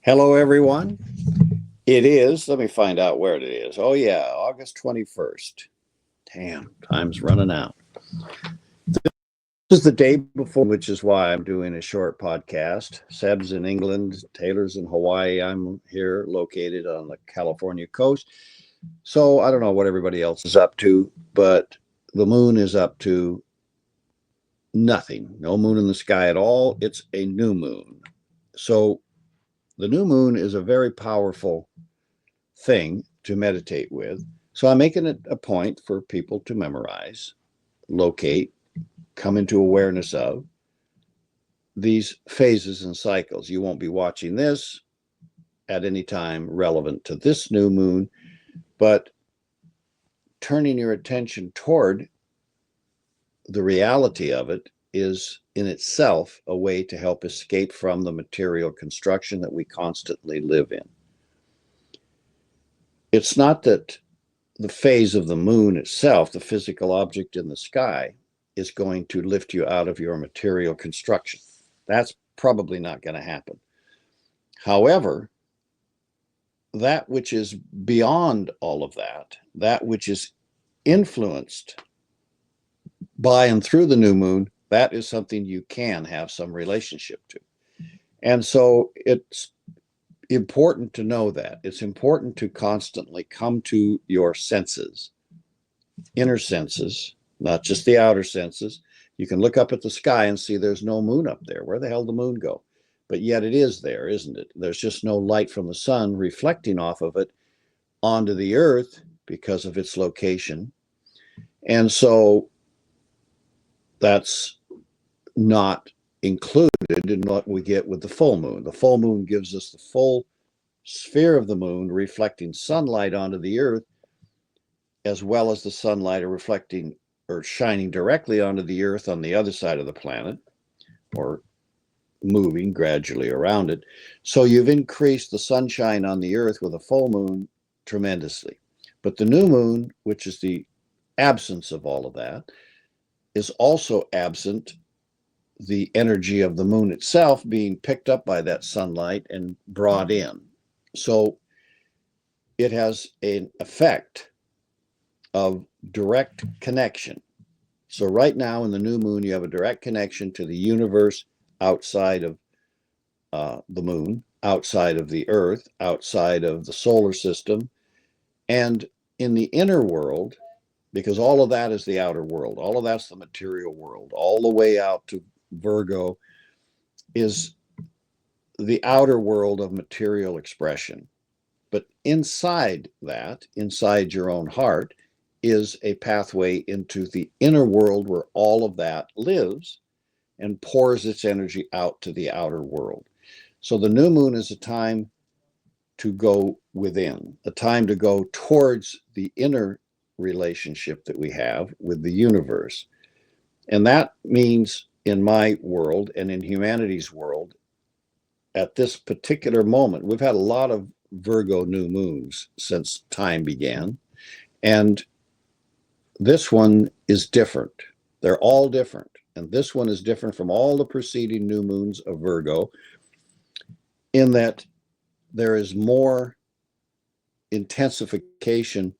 Hello, everyone. It is, let me find out where it is. Oh, yeah, August 21st. Damn, time's running out. This is the day before, which is why I'm doing a short podcast. Seb's in England, Taylor's in Hawaii. I'm here located on the California coast. So I don't know what everybody else is up to, but the moon is up to nothing. No moon in the sky at all. It's a new moon. So the new moon is a very powerful thing to meditate with. So I'm making it a point for people to memorize, locate, come into awareness of these phases and cycles. You won't be watching this at any time relevant to this new moon, but turning your attention toward the reality of it is in itself a way to help escape from the material construction that we constantly live in. It's not that the phase of the moon itself, the physical object in the sky, is going to lift you out of your material construction. That's probably not going to happen. However, that which is beyond all of that, that which is influenced by and through the new moon, that is something you can have some relationship to. And so it's important to know that. It's important to constantly come to your senses, inner senses, not just the outer senses. You can look up at the sky and see there's no moon up there. Where the hell did the moon go? But yet it is there, isn't it? There's just no light from the sun reflecting off of it onto the earth because of its location. And so that's not included in what we get with the full moon. The full moon gives us the full sphere of the moon reflecting sunlight onto the earth, as well as the sunlight reflecting or shining directly onto the earth on the other side of the planet, or moving gradually around it. So you've increased the sunshine on the earth with a full moon tremendously. But the new moon, which is the absence of all of that, is also absent the energy of the moon itself being picked up by that sunlight and brought in. So it has an effect of direct connection. So right now in the new moon, you have a direct connection to the universe outside of the moon, outside of the earth, outside of the solar system, and in the inner world, because all of that is the outer world. All of that's the material world. All the way out to Virgo is the outer world of material expression. But inside that, inside your own heart, is a pathway into the inner world where all of that lives and pours its energy out to the outer world. So the new moon is a time to go within, a time to go towards the inner relationship that we have with the universe. And that means in my world and in humanity's world, at this particular moment, we've had a lot of Virgo new moons since time began. And this one is different. They're all different. And this one is different from all the preceding new moons of Virgo in that there is more intensification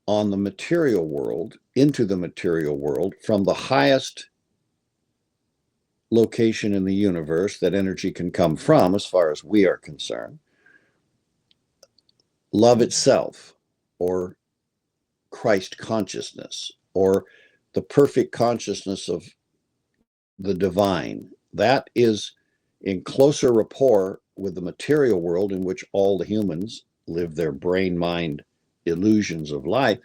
on the material world, into the material world, from the highest location in the universe that energy can come from, as far as we are concerned. Love itself, or Christ consciousness, or the perfect consciousness of the divine. That is in closer rapport with the material world in which all the humans live their brain-mind illusions of life.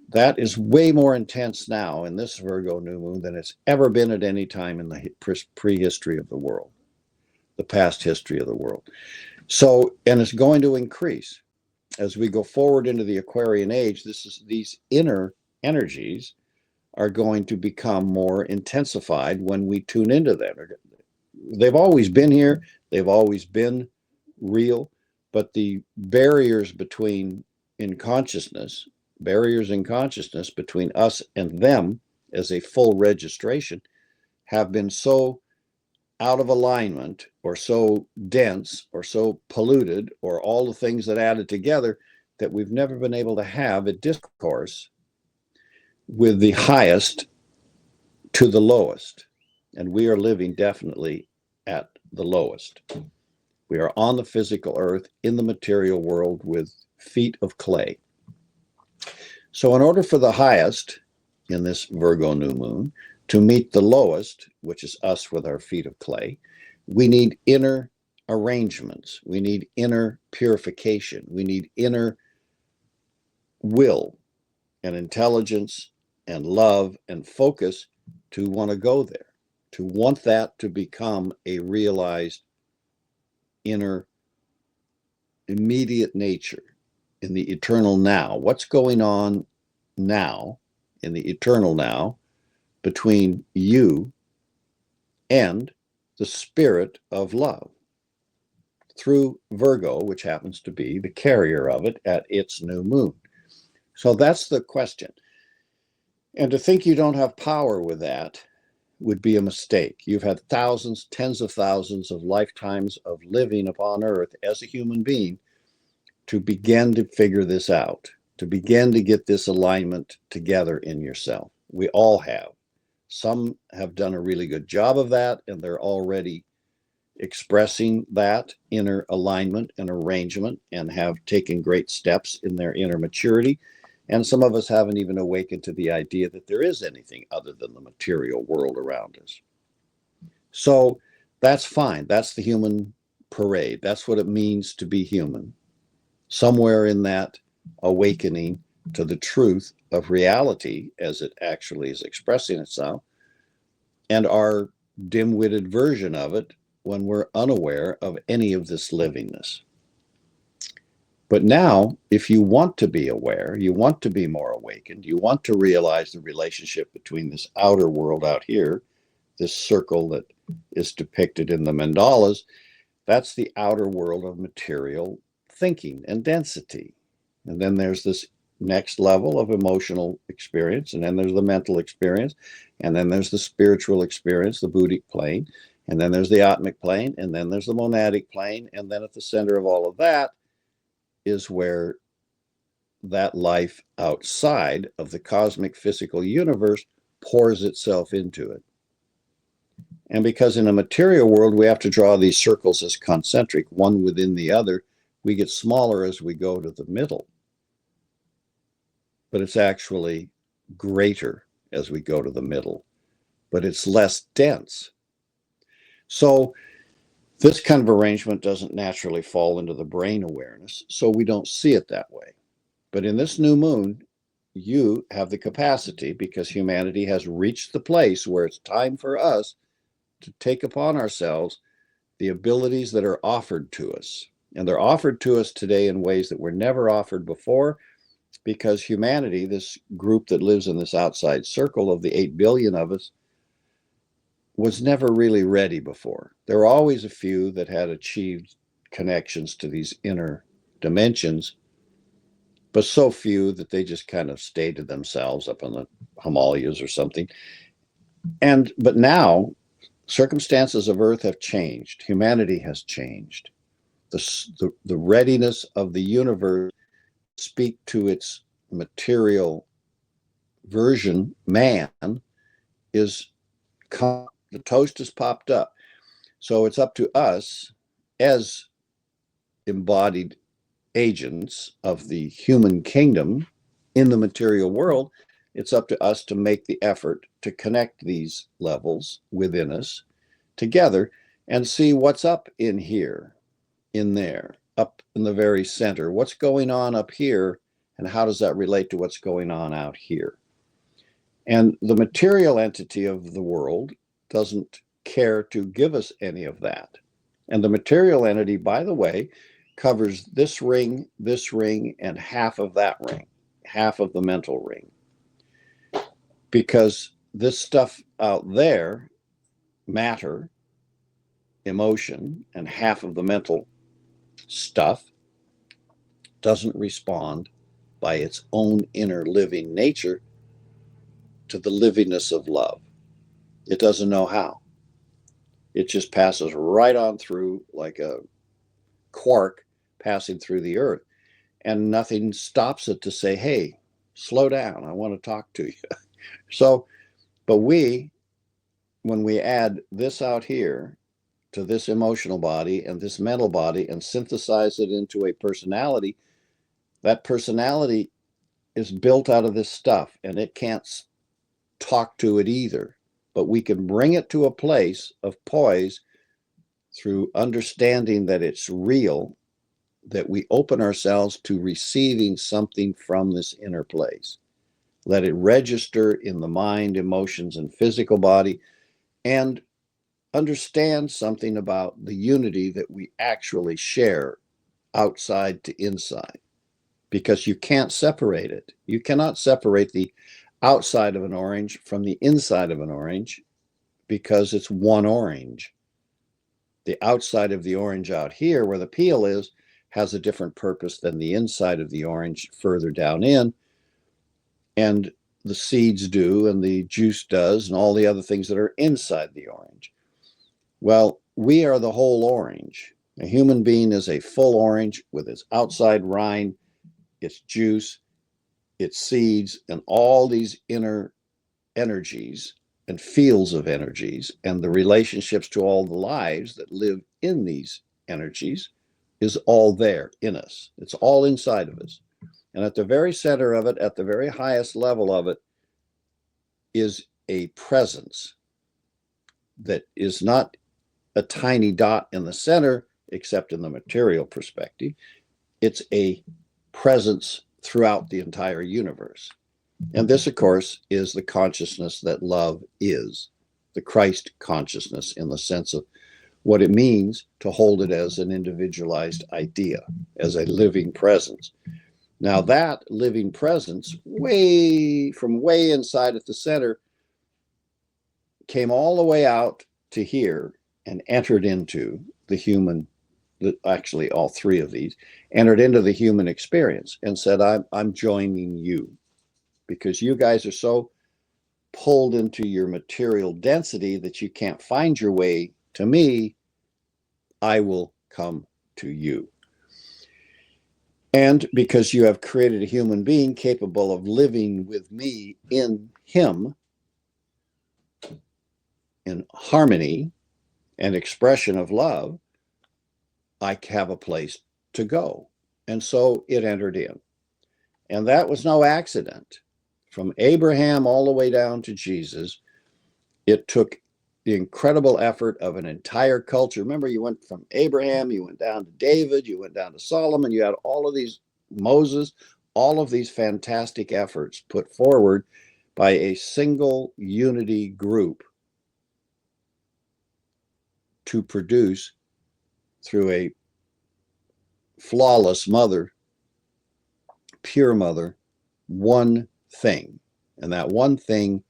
That is way more intense now in this Virgo new moon than it's ever been at any time in the prehistory of the world, the past history of the world. So, and it's going to increase as we go forward into the Aquarian age. These inner energies are going to become more intensified when we tune into them. They've always been here, they've always been real, but the barriers in consciousness between us and them as a full registration have been so out of alignment or so dense or so polluted or all the things that added together that we've never been able to have a discourse with the highest to the lowest. And we are living definitely at the lowest. We are on the physical earth in the material world with feet of clay. So in order for the highest in this Virgo new moon to meet the lowest, which is us with our feet of clay, we need inner arrangements. We need inner purification. We need inner will and intelligence and love and focus to want to go there, to want that to become a realized inner immediate nature in the eternal now. What's going on now in the eternal now between you and the spirit of love through Virgo, which happens to be the carrier of it at its new moon. So that's the question. And to think you don't have power with that would be a mistake. You've had thousands, tens of thousands of lifetimes of living upon earth as a human being to begin to figure this out, to begin to get this alignment together in yourself. We all have. Some have done a really good job of that, and they're already expressing that inner alignment and arrangement and have taken great steps in their inner maturity. And some of us haven't even awakened to the idea that there is anything other than the material world around us. So that's fine. That's the human parade. That's what it means to be human. Somewhere in that awakening to the truth of reality as it actually is expressing itself, and our dim-witted version of it when we're unaware of any of this livingness. But now, if you want to be aware, you want to be more awakened, you want to realize the relationship between this outer world out here, this circle that is depicted in the mandalas, that's the outer world of material thinking and density. And then there's this next level of emotional experience, and then there's the mental experience, and then there's the spiritual experience, the Buddhic plane, and then there's the Atmic plane, and then there's the monadic plane, and then at the center of all of that is where that life outside of the cosmic physical universe pours itself into it. And because in a material world, we have to draw these circles as concentric, one within the other, we get smaller as we go to the middle. But it's actually greater as we go to the middle, but it's less dense. So this kind of arrangement doesn't naturally fall into the brain awareness, so we don't see it that way. But in this new moon, you have the capacity, because humanity has reached the place where it's time for us to take upon ourselves the abilities that are offered to us. And they're offered to us today in ways that were never offered before, because humanity, this group that lives in this outside circle of the 8 billion of us, was never really ready before. There were always a few that had achieved connections to these inner dimensions, but so few that they just kind of stayed to themselves up in the Himalayas or something. But now, circumstances of Earth have changed. Humanity has changed. The readiness of the universe to speak to its material version, man, is come. The toast has popped up. So it's up to us as embodied agents of the human kingdom in the material world. It's up to us to make the effort to connect these levels within us together and see what's up in here, in there, up in the very center. What's going on up here, and how does that relate to what's going on out here? And the material entity of the world doesn't care to give us any of that. And the material entity, by the way, covers this ring, and half of that ring, half of the mental ring. because this stuff out there, matter, emotion, and half of the mental stuff, doesn't respond by its own inner living nature to the livingness of love. It doesn't know how. It just passes right on through like a quark passing through the earth, and nothing stops it to say, hey, slow down, I want to talk to you. So, but when we add this out here to this emotional body and this mental body and synthesize it into a personality, that personality is built out of this stuff, and it can't talk to it either. But we can bring it to a place of poise through understanding that it's real, that we open ourselves to receiving something from this inner place. Let it register in the mind, emotions, and physical body, and understand something about the unity that we actually share outside to inside. Because you can't separate it. You cannot separate the outside of an orange from the inside of an orange, because it's one orange. The outside of the orange out here, where the peel is, has a different purpose than the inside of the orange further down in. And the seeds do, and the juice does, and all the other things that are inside the orange. Well, we are the whole orange. A human being is a full orange with its outside rind, its juice, its seeds, and all these inner energies and fields of energies, and the relationships to all the lives that live in these energies is all there in us. It's all inside of us. And at the very center of it, at the very highest level of it, is a presence that is not a tiny dot in the center, except in the material perspective. It's a presence throughout the entire universe. And this, of course, is the consciousness that love is, the Christ consciousness, in the sense of what it means to hold it as an individualized idea, as a living presence. Now, that living presence, way inside at the center, came all the way out to here and entered into the human, actually all three of these, entered into the human experience and said, I'm joining you, because you guys are so pulled into your material density that you can't find your way to me. I will come to you. And because you have created a human being capable of living with me in him, in harmony and expression of love, I have a place to go. And so it entered in. And that was no accident. From Abraham all the way down to Jesus, it took the incredible effort of an entire culture. Remember, you went from Abraham, you went down to David, you went down to Solomon, you had all of these, Moses, all of these fantastic efforts put forward by a single unity group to produce, through a flawless mother, pure mother, one thing. And that one thing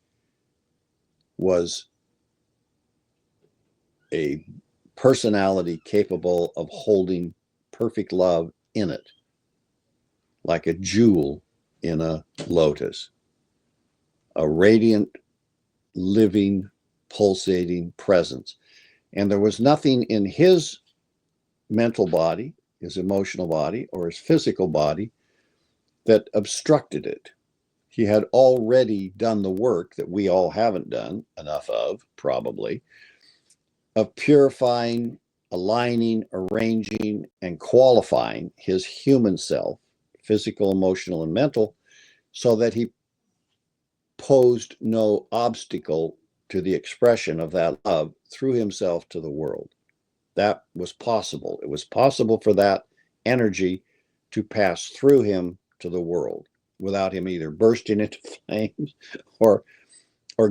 was a personality capable of holding perfect love in it, like a jewel in a lotus, a radiant, living, pulsating presence. And there was nothing in his mental body, his emotional body, or his physical body that obstructed it. He had already done the work that we all haven't done enough of, probably, of purifying, aligning, arranging, and qualifying his human self, physical, emotional, and mental, so that he posed no obstacle to the expression of that love through himself to the world. That was possible. It was possible for that energy to pass through him to the world without him either bursting into flames or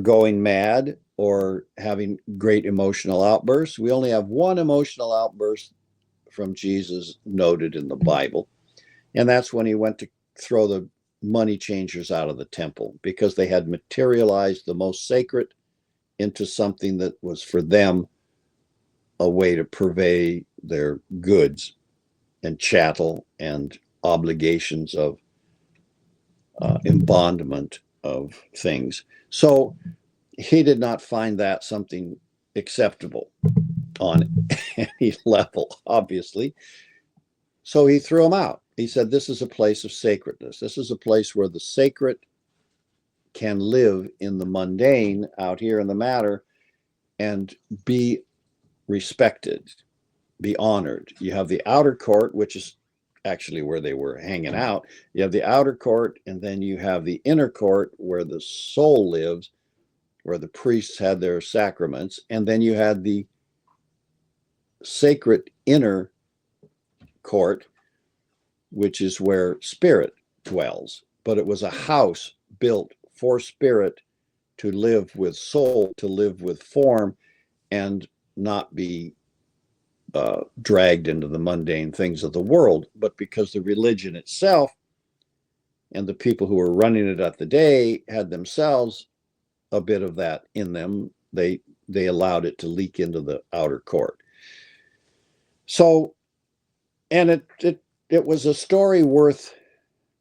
going mad or having great emotional outbursts. We only have one emotional outburst from Jesus noted in the Bible, and that's when he went to throw the money changers out of the temple, because they had materialized the most sacred into something that was for them a way to purvey their goods and chattel and obligations of embondment of things. So he did not find that something acceptable on any level, obviously. So he threw them out. He said, this is a place of sacredness. This is a place where the sacred can live in the mundane out here in the matter and be respected, be honored. You have the outer court, which is actually where they were hanging out. You have the outer court, and then you have the inner court where the soul lives, where the priests had their sacraments, and then you had the sacred inner court, which is where spirit dwells. But it was a house built for spirit to live with soul, to live with form, and not be dragged into the mundane things of the world. But because the religion itself and the people who were running it at the day had themselves a bit of that in them, they allowed it to leak into the outer court. So, and it was a story worth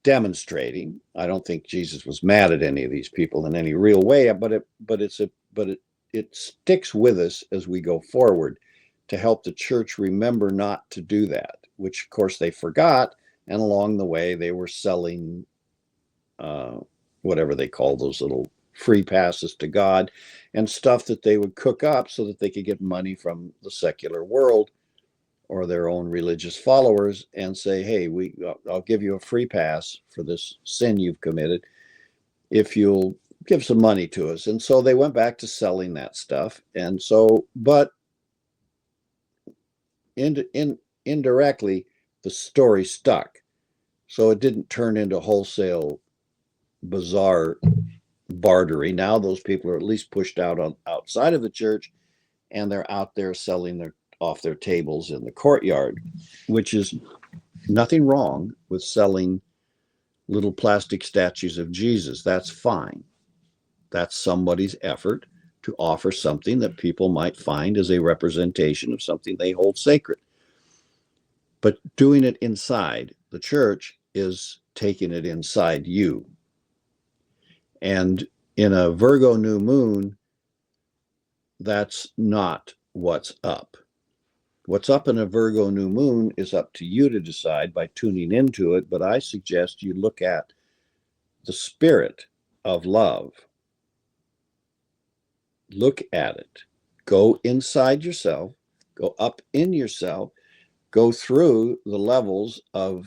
demonstrating. I don't think Jesus was mad at any of these people in any real way, but it sticks with us as we go forward, to help the church remember not to do that, which of course they forgot. And along the way, they were selling whatever they call those little free passes to God and stuff that they would cook up so that they could get money from the secular world or their own religious followers and say, hey, I'll give you a free pass for this sin you've committed if you'll give some money to us. And so they went back to selling that stuff. And so, but indirectly, the story stuck. So it didn't turn into wholesale bizarre bartering. Now those people are at least pushed out outside of the church, and they're out there selling off their tables in the courtyard, which is nothing wrong with selling little plastic statues of Jesus. That's fine. That's somebody's effort to offer something that people might find as a representation of something they hold sacred. But doing it inside the church is taking it inside you. And in a Virgo new moon, that's not what's up. What's up in a Virgo new moon is up to you to decide by tuning into it. But I suggest you look at the spirit of love. Look at it. Go inside yourself, go up in yourself, go through the levels of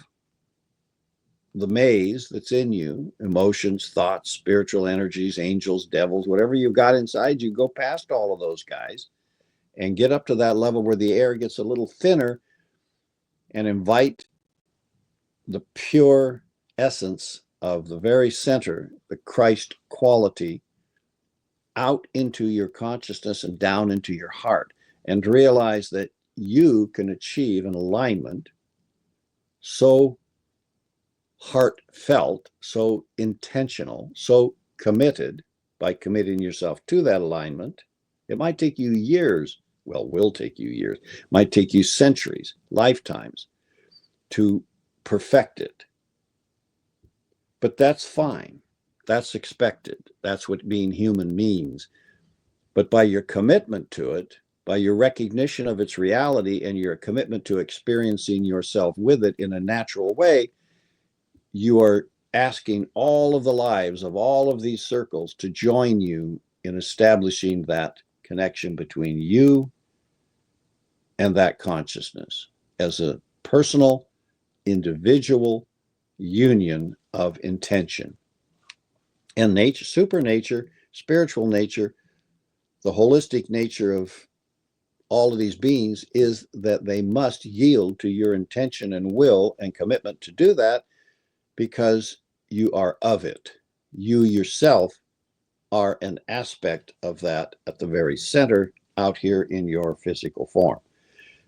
the maze that's in you, emotions, thoughts, spiritual energies, angels, devils, whatever you've got inside you, go past all of those guys and get up to that level where the air gets a little thinner, and invite the pure essence of the very center, the Christ quality, out into your consciousness and down into your heart, and realize that you can achieve an alignment so heartfelt, so intentional, so committed, by committing yourself to that alignment. It might take you years, will take you years, might take you centuries, lifetimes to perfect it. But that's fine. That's expected. That's what being human means. But by your commitment to it, by your recognition of its reality and your commitment to experiencing yourself with it in a natural way, you are asking all of the lives of all of these circles to join you in establishing that connection between you and that consciousness as a personal, individual union of intention. And nature, supernature, spiritual nature, the holistic nature of all of these beings is that they must yield to your intention and will and commitment to do that, because you are of it. You yourself are an aspect of that at the very center out here in your physical form.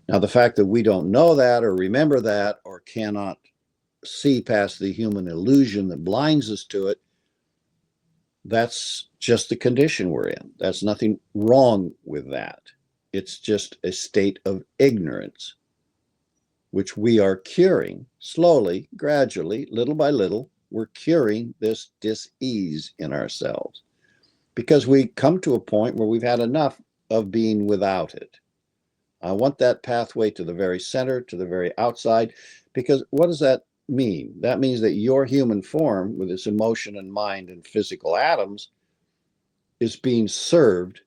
Now, the fact that we don't know that or remember that or cannot see past the human illusion that blinds us to it, that's just the condition we're in. That's nothing wrong with that. It's just a state of ignorance, which we are curing slowly, gradually, little by little. We're curing this dis-ease in ourselves because we come to a point where we've had enough of being without it. I want that pathway to the very center, to the very outside, because what does that mean? That means that your human form, with its emotion and mind and physical atoms, is being served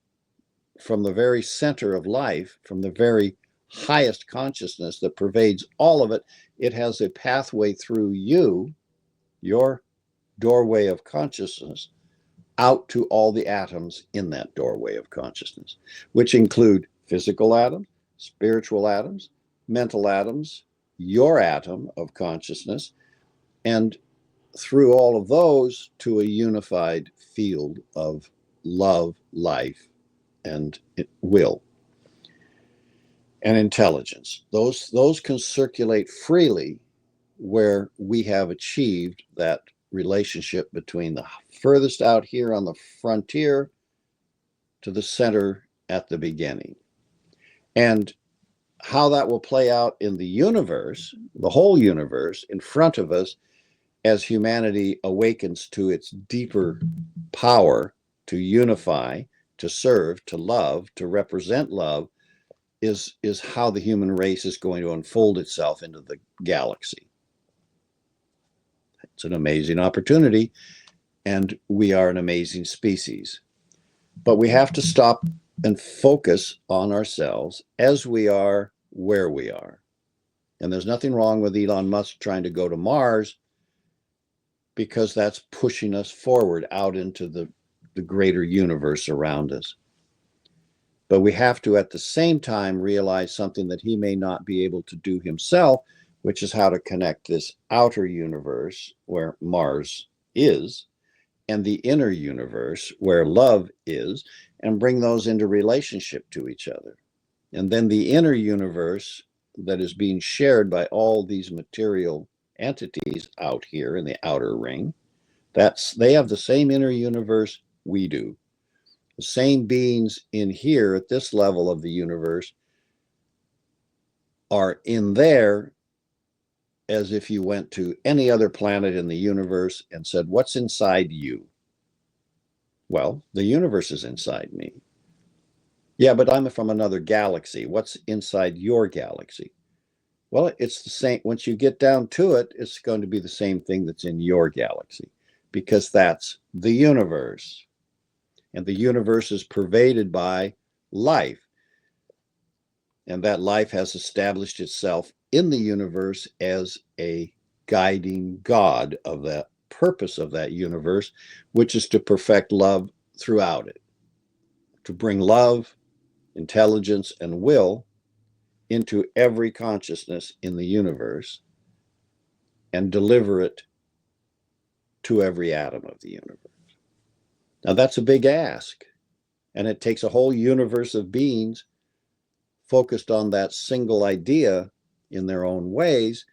from the very center of life, from the very highest consciousness that pervades all of it. It has a pathway through you, your doorway of consciousness, out to all the atoms in that doorway of consciousness, which include physical atoms, spiritual atoms, mental atoms, your atom of consciousness, and through all of those to a unified field of love, life, and will and intelligence. Those can circulate freely where we have achieved that relationship between the furthest out here on the frontier to the center at the beginning. And how that will play out in the universe, the whole universe in front of us, as humanity awakens to its deeper power to unify, to serve, to love, to represent love, is how the human race is going to unfold itself into the galaxy. It's an amazing opportunity, and we are an amazing species. But we have to stop and focus on ourselves as we are where we are. And there's nothing wrong with Elon Musk trying to go to Mars, because that's pushing us forward out into the greater universe around us. But we have to, at the same time, realize something that he may not be able to do himself, which is how to connect this outer universe where Mars is and the inner universe where love is, and bring those into relationship to each other. And then the inner universe that is being shared by all these material entities out here in the outer ring, they have the same inner universe we do. The same beings in here at this level of the universe are in there as if you went to any other planet in the universe and said, what's inside you? Well, the universe is inside me. Yeah, but I'm from another galaxy. What's inside your galaxy? Well, it's the same. Once you get down to it, it's going to be the same thing that's in your galaxy, because that's the universe. And the universe is pervaded by life. And that life has established itself in the universe as a guiding God of that purpose of that universe, which is to perfect love throughout it, to bring love, intelligence, and will into every consciousness in the universe and deliver it to every atom of the universe. Now, that's a big ask, and it takes a whole universe of beings focused on that single idea in their own ways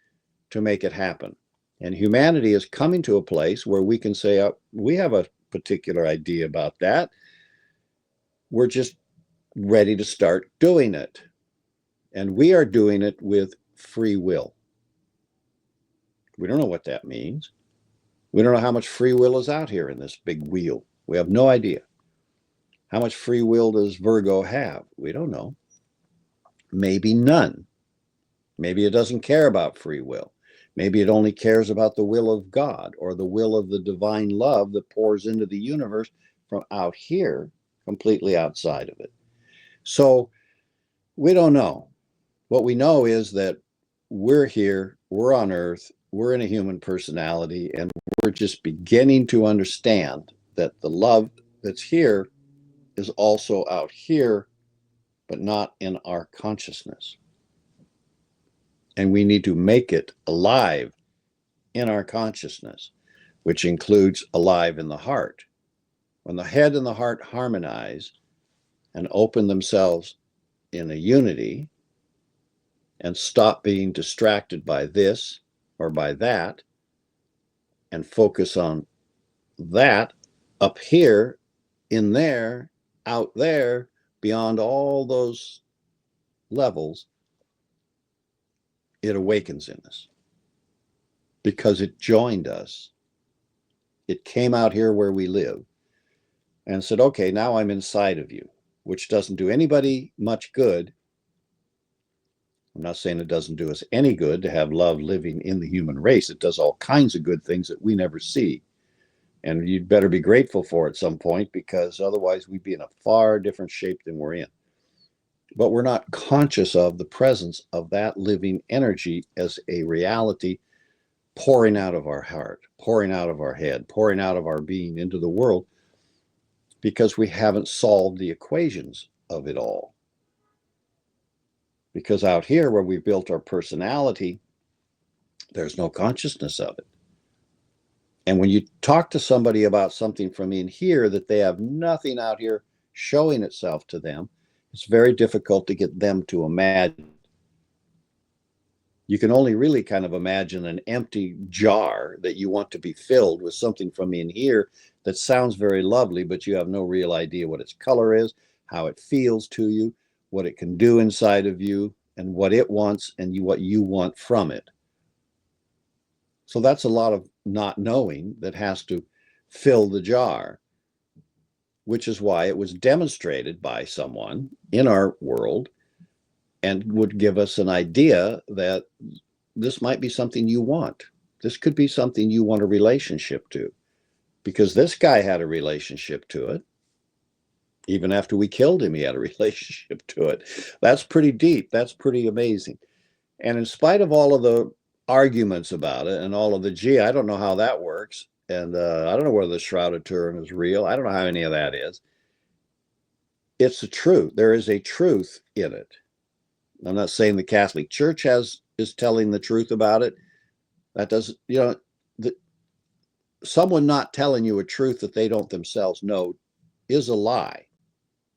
to make it happen. And humanity is coming to a place where we can say, we have a particular idea about that. We're just ready to start doing it. And we are doing it with free will. We don't know what that means. We don't know how much free will is out here in this big wheel. We have no idea. How much free will does Virgo have? We don't know. Maybe none. Maybe it doesn't care about free will. Maybe it only cares about the will of God or the will of the divine love that pours into the universe from out here, completely outside of it. So we don't know. What we know is that we're here, we're on Earth, we're in a human personality, and we're just beginning to understand that the love that's here is also out here, but not in our consciousness. And we need to make it alive in our consciousness, which includes alive in the heart. When the head and the heart harmonize and open themselves in a unity and stop being distracted by this or by that, and focus on that up here, in there, out there, beyond all those levels, it awakens in us because it joined us. It came out here where we live and said, okay, now I'm inside of you, which doesn't do anybody much good. I'm not saying it doesn't do us any good to have love living in the human race. It does all kinds of good things that we never see. And you'd better be grateful for it at some point, because otherwise we'd be in a far different shape than we're in. But we're not conscious of the presence of that living energy as a reality pouring out of our heart, pouring out of our head, pouring out of our being into the world, because we haven't solved the equations of it all. Because out here where we built our personality, there's no consciousness of it. And when you talk to somebody about something from in here that they have nothing out here showing itself to them, it's very difficult to get them to imagine. You can only really kind of imagine an empty jar that you want to be filled with something from in here that sounds very lovely, but you have no real idea what its color is, how it feels to you, what it can do inside of you, and what it wants and what you want from it. So that's a lot of not knowing that has to fill the jar, which is why it was demonstrated by someone in our world and would give us an idea that this might be something you want. This could be something you want a relationship to, because this guy had a relationship to it. Even after we killed him, he had a relationship to it. That's pretty deep. That's pretty amazing. And in spite of all of the arguments about it and all of the, gee, I don't know how that works, and I don't know whether the Shrouded Turin is real, I don't know how any of that is, it's the truth. There is a truth in it. I'm not saying the Catholic Church is telling the truth about it. That doesn't, someone not telling you a truth that they don't themselves know is a lie,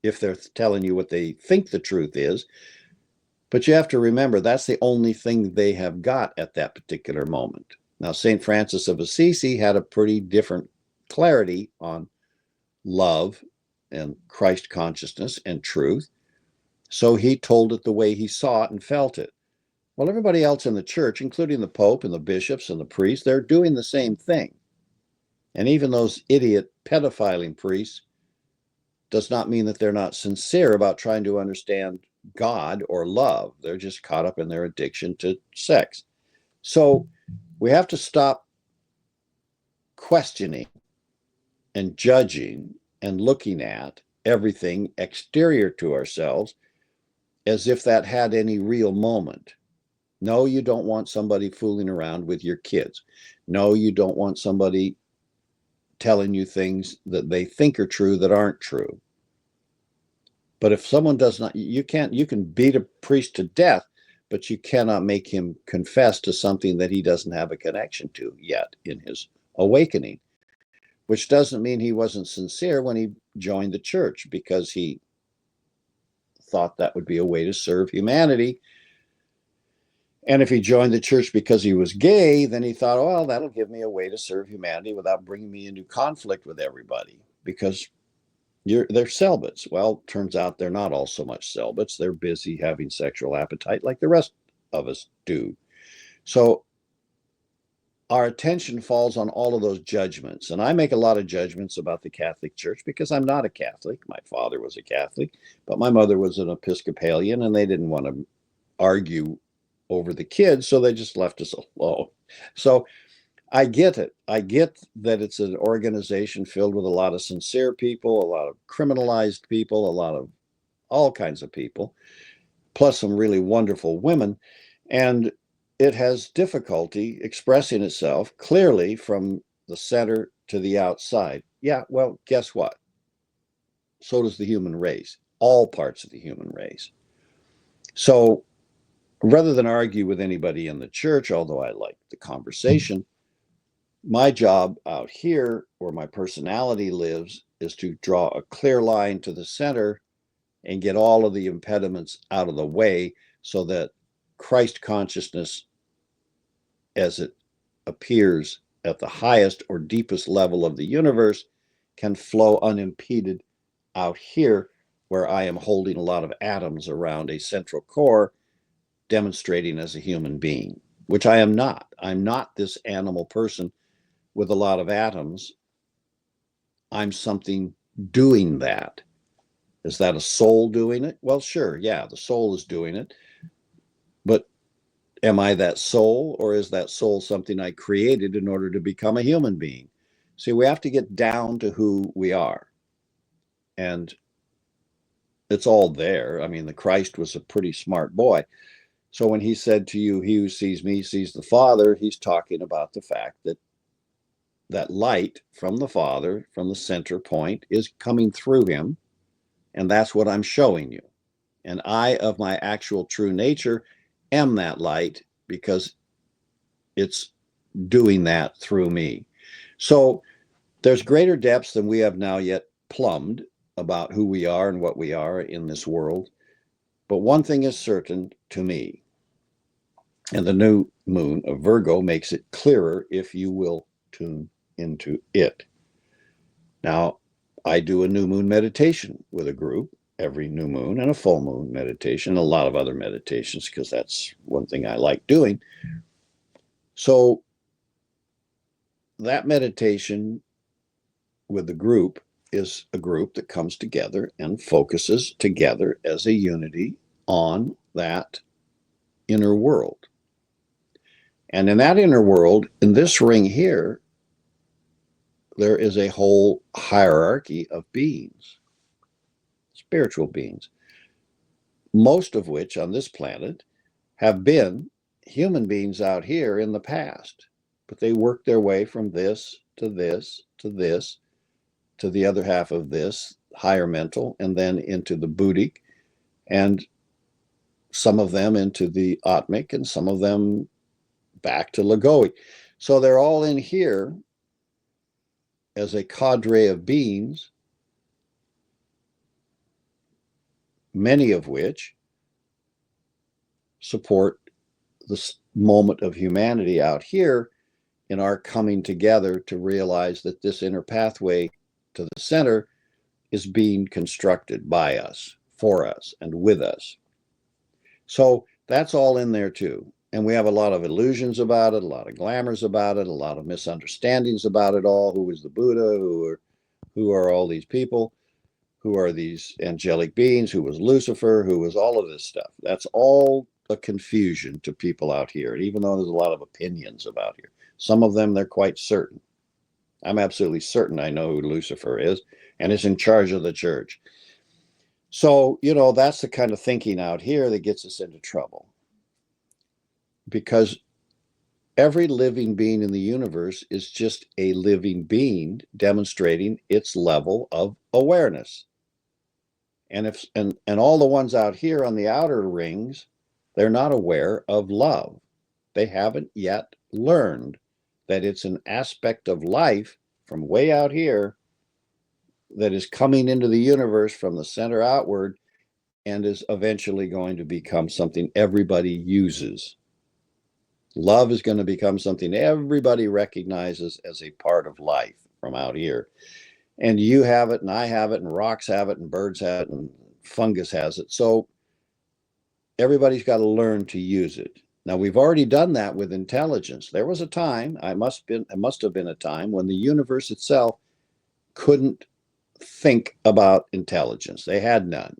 if they're telling you what they think the truth is. But you have to remember, that's the only thing they have got at that particular moment. Now, St. Francis of Assisi had a pretty different clarity on love and Christ consciousness and truth. So he told it the way he saw it and felt it. Well, everybody else in the church, including the Pope and the bishops and the priests, they're doing the same thing. And even those idiot pedophiling priests does not mean that they're not sincere about trying to understand God or love. They're just caught up in their addiction to sex. So we have to stop questioning and judging and looking at everything exterior to ourselves as if that had any real moment. No, you don't want somebody fooling around with your kids. No, you don't want somebody telling you things that they think are true that aren't true. But if someone does not, you can beat a priest to death, but you cannot make him confess to something that he doesn't have a connection to yet in his awakening, which doesn't mean he wasn't sincere when he joined the church, because he thought that would be a way to serve humanity. And if he joined the church because he was gay, then he thought, oh, well, that'll give me a way to serve humanity without bringing me into conflict with everybody, because they're celibates. Well, turns out they're not all so much celibates. They're busy having sexual appetite like the rest of us do. So our attention falls on all of those judgments. And I make a lot of judgments about the Catholic Church because I'm not a Catholic. My father was a Catholic, but my mother was an Episcopalian, and they didn't want to argue over the kids, so they just left us alone. So I get it. I get that it's an organization filled with a lot of sincere people, a lot of criminalized people, a lot of all kinds of people, plus some really wonderful women. And it has difficulty expressing itself clearly from the center to the outside. Yeah, well, guess what? So does the human race, all parts of the human race. So rather than argue with anybody in the church, although I like the conversation, my job out here, where my personality lives, is to draw a clear line to the center and get all of the impediments out of the way so that Christ consciousness as it appears at the highest or deepest level of the universe can flow unimpeded out here, where I am holding a lot of atoms around a central core, demonstrating as a human being, which I am not. I'm not this animal person with a lot of atoms. I'm something doing that. Is that a soul doing it? Well, sure, yeah, the soul is doing it. But am I that soul, or is that soul something I created in order to become a human being? See, we have to get down to who we are. And it's all there. I mean, the Christ was a pretty smart boy. So when he said to you, he who sees me sees the Father, he's talking about the fact that that light from the Father, from the center point, is coming through him. And that's what I'm showing you. And I, of my actual true nature, am that light because it's doing that through me. So there's greater depths than we have now yet plumbed about who we are and what we are in this world. But one thing is certain to me, and the new moon of Virgo makes it clearer if you will tune into it. Now, I do a new moon meditation with a group every new moon, and a full moon meditation, a lot of other meditations, because that's one thing I like doing. So that meditation with the group is a group that comes together and focuses together as a unity on that inner world. And in that inner world, in this ring here, there is a whole hierarchy of beings, spiritual beings, most of which on this planet have been human beings out here in the past, but they worked their way from this to this to this to the other half of this, higher mental, and then into the Buddhic, and some of them into the Atmic, and some of them back to Lagoic. So they're all in here as a cadre of beings, many of which support this moment of humanity out here in our coming together to realize that this inner pathway to the center is being constructed by us, for us, and with us. So that's all in there too. And we have a lot of illusions about it, a lot of glamours about it, a lot of misunderstandings about it all. Who is the Buddha? Who are all these people? Who are these angelic beings? Who was Lucifer? Who was all of this stuff? That's all a confusion to people out here. And even though there's a lot of opinions about here, some of them they're quite certain. I'm absolutely certain I know who Lucifer is and is in charge of the church. So, that's the kind of thinking out here that gets us into trouble. Because every living being in the universe is just a living being demonstrating its level of awareness. And all the ones out here on the outer rings, they're not aware of love. They haven't yet learned that it's an aspect of life from way out here that is coming into the universe from the center outward and is eventually going to become something everybody uses. Love is going to become something everybody recognizes as a part of life from out here. And you have it, and I have it, and rocks have it, and birds have it, and fungus has it. So everybody's got to learn to use it. Now, we've already done that with intelligence. There was a time, it must have been a time when the universe itself couldn't think about intelligence. They had none.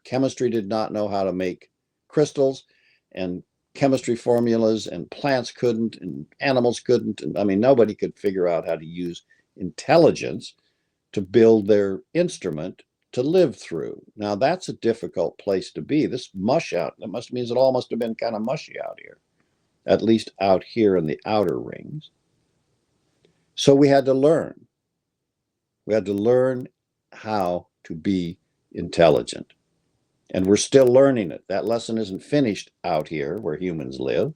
Chemistry did not know how to make crystals, and chemistry formulas, and plants couldn't, and animals couldn't. And I mean, nobody could figure out how to use intelligence to build their instrument to live through. Now, that's a difficult place to be. This mush out, that means it all must have been kind of mushy out here, at least out here in the outer rings. So we had to learn. We had to learn how to be intelligent. And we're still learning it. That lesson isn't finished out here where humans live.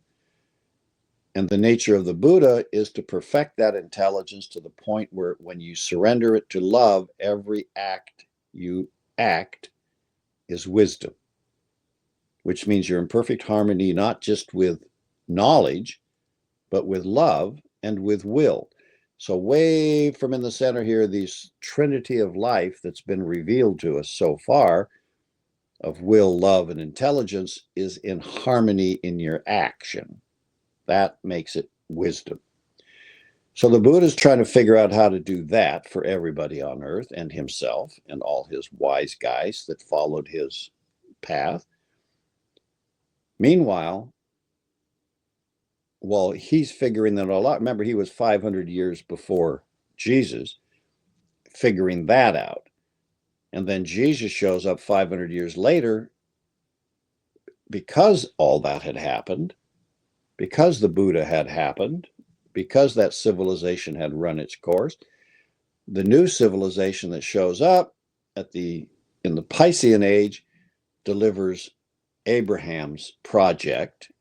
And the nature of the Buddha is to perfect that intelligence to the point where when you surrender it to love, every act you act is wisdom, which means you're in perfect harmony, not just with knowledge, but with love and with will. So way from in the center here, these trinity of life that's been revealed to us so far of will, love, and intelligence is in harmony in your action. That makes it wisdom. So the Buddha is trying to figure out how to do that for everybody on earth and himself and all his wise guys that followed his path. Meanwhile, well, he's figuring that all out. Remember, he was 500 years before Jesus, figuring that out. And then Jesus shows up 500 years later because all that had happened, because the Buddha had happened, because that civilization had run its course. The new civilization that shows up in the Piscean age delivers Abraham's project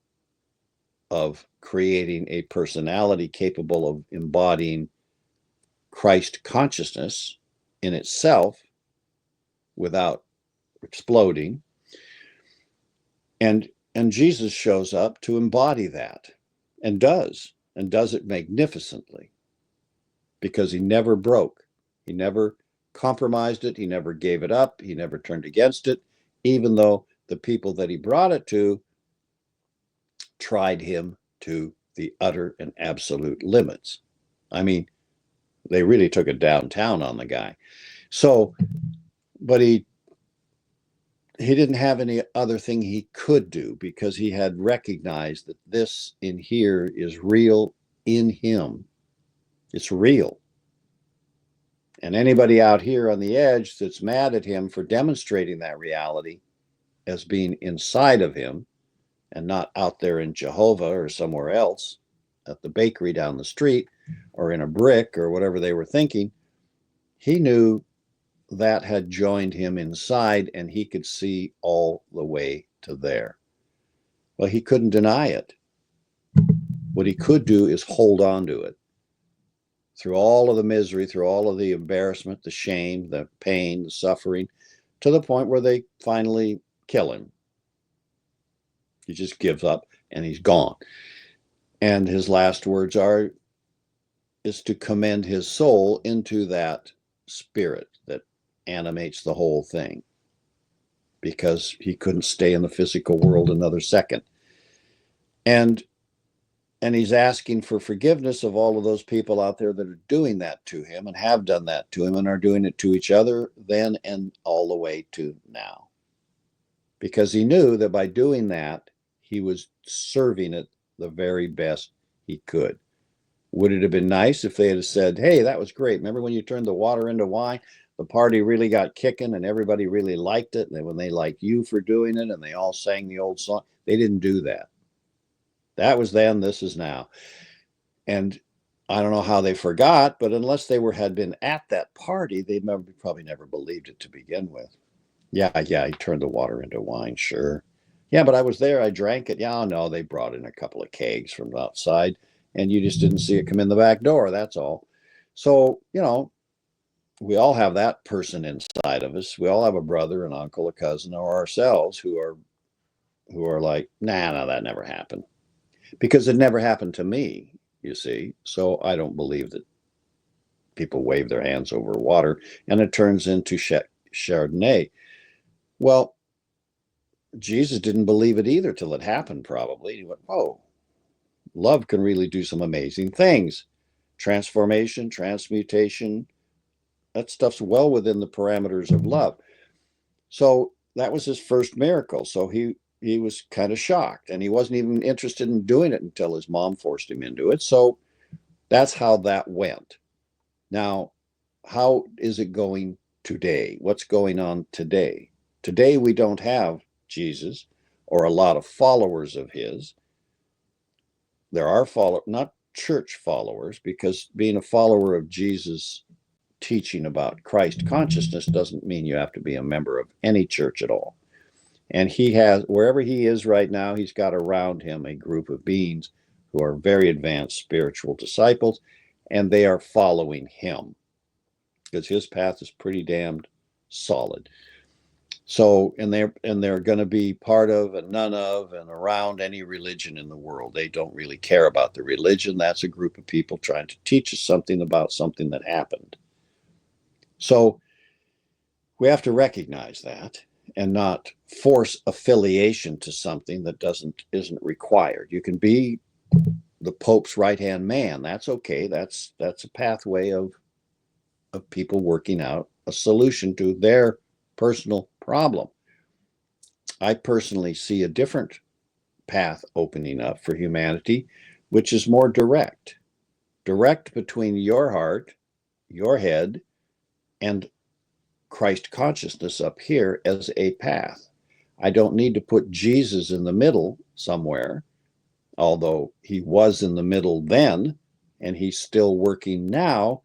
of creating a personality capable of embodying Christ consciousness in itself without exploding. And Jesus shows up to embody that and does it magnificently, because he never broke. He never compromised it. He never gave it up. He never turned against it, even though the people that he brought it to tried him to the utter and absolute limits. I mean, they really took it downtown on the guy. So, but he didn't have any other thing he could do, because he had recognized that this in here is real in him. It's real. And anybody out here on the edge that's mad at him for demonstrating that reality as being inside of him and not out there in Jehovah or somewhere else at the bakery down the street or in a brick or whatever they were thinking, he knew that had joined him inside, and he could see all the way to there. Well, he couldn't deny it. What he could do is hold on to it through all of the misery, through all of the embarrassment, the shame, the pain, the suffering, to the point where they finally kill him. He just gives up and he's gone. And his last words is to commend his soul into that spirit that animates the whole thing, because he couldn't stay in the physical world another second. And he's asking for forgiveness of all of those people out there that are doing that to him and have done that to him and are doing it to each other then and all the way to now. Because he knew that by doing that, he was serving it the very best he could. Would it have been nice if they had said, hey, that was great. Remember when you turned the water into wine? The party really got kicking and everybody really liked it. And when they liked you for doing it and they all sang the old song, they didn't do that. That was then, this is now. And I don't know how they forgot, but unless they had been at that party, they probably never believed it to begin with. Yeah, he turned the water into wine, sure. Yeah, but I was there, I drank it. Yeah, no, they brought in a couple of kegs from outside, and you just didn't see it come in the back door, that's all. So, we all have that person inside of us. We all have a brother, an uncle, a cousin, or ourselves who are like, nah, no, that never happened. Because it never happened to me, you see. So I don't believe that people wave their hands over water and it turns into Chardonnay. Well, Jesus didn't believe it either till it happened, probably. He went, whoa, love can really do some amazing things. Transformation, transmutation, that stuff's well within the parameters of love. So that was his first miracle. So he was kind of shocked, and he wasn't even interested in doing it until his mom forced him into it. So that's how that went. Now, how is it going today? What's going on today? Today, we don't have Jesus or a lot of followers of his. There are not church followers, because being a follower of Jesus teaching about Christ consciousness doesn't mean you have to be a member of any church at all. And he has, wherever he is right now, he's got around him a group of beings who are very advanced spiritual disciples, and they are following him because his path is pretty damned solid. So, and they're going to be part of and none of and around any religion in the world. They don't really care about the religion. That's a group of people trying to teach us something about something that happened. So we have to recognize that and not force affiliation to something that isn't required. You can be the Pope's right-hand man. That's okay. That's a pathway of people working out a solution to their personal problem. I personally see a different path opening up for humanity, which is more direct between your heart, your head, and Christ consciousness up here as a path. I don't need to put Jesus in the middle somewhere, although he was in the middle then, and he's still working now.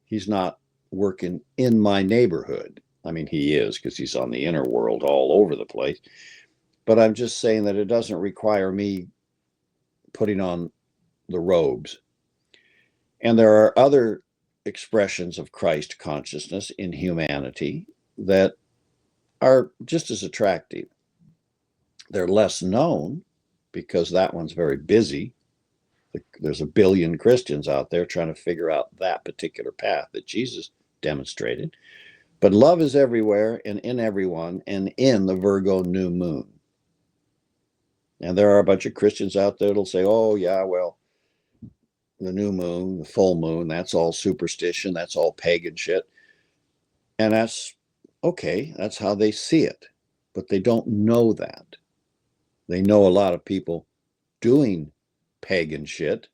He's not working in my neighborhood. I mean, he is, because he's on the inner world all over the place. But I'm just saying that it doesn't require me putting on the robes. And there are other expressions of Christ consciousness in humanity that are just as attractive. They're less known because that one's very busy. There's a billion Christians out there trying to figure out that particular path that Jesus demonstrated. But love is everywhere and in everyone and in the Virgo new moon. And there are a bunch of Christians out there that'll say, oh, yeah, well, the new moon, the full moon, that's all superstition, that's all pagan shit. And that's okay, that's how they see it. But they don't know that. They know a lot of people doing pagan shit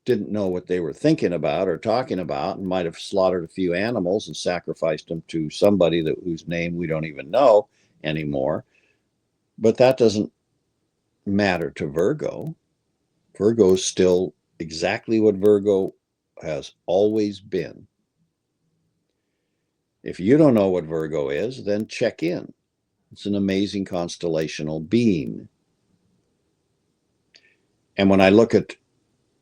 didn't know what they were thinking about or talking about, and might have slaughtered a few animals and sacrificed them to somebody whose name we don't even know anymore. But that doesn't matter to Virgo. Virgo is still exactly what Virgo has always been. If you don't know what Virgo is, then check in. It's an amazing constellational being. And when I look at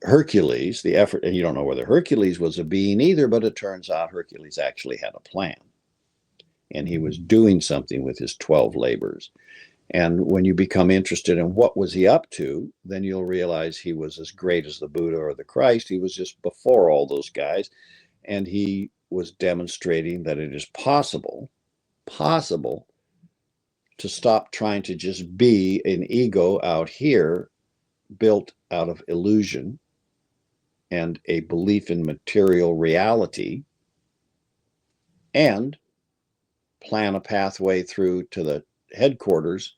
Hercules, the effort, and you don't know whether Hercules was a being either, but it turns out Hercules actually had a plan. And he was doing something with his 12 labors. And when you become interested in what was he up to, then you'll realize he was as great as the Buddha or the Christ. He was just before all those guys. And he was demonstrating that it is possible to stop trying to just be an ego out here built out of illusion and a belief in material reality, and plan a pathway through to the headquarters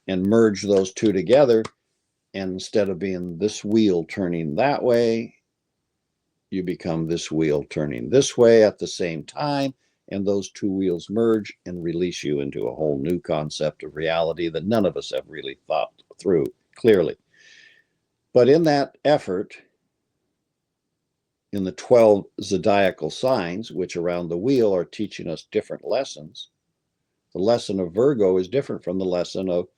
and merge those two together. And instead of being this wheel turning that way, you become this wheel turning this way at the same time, and those two wheels merge and release you into a whole new concept of reality that none of us have really thought through clearly. But in that effort, in the 12 zodiacal signs, which around the wheel are teaching us different lessons, the lesson of Virgo is different from the lesson of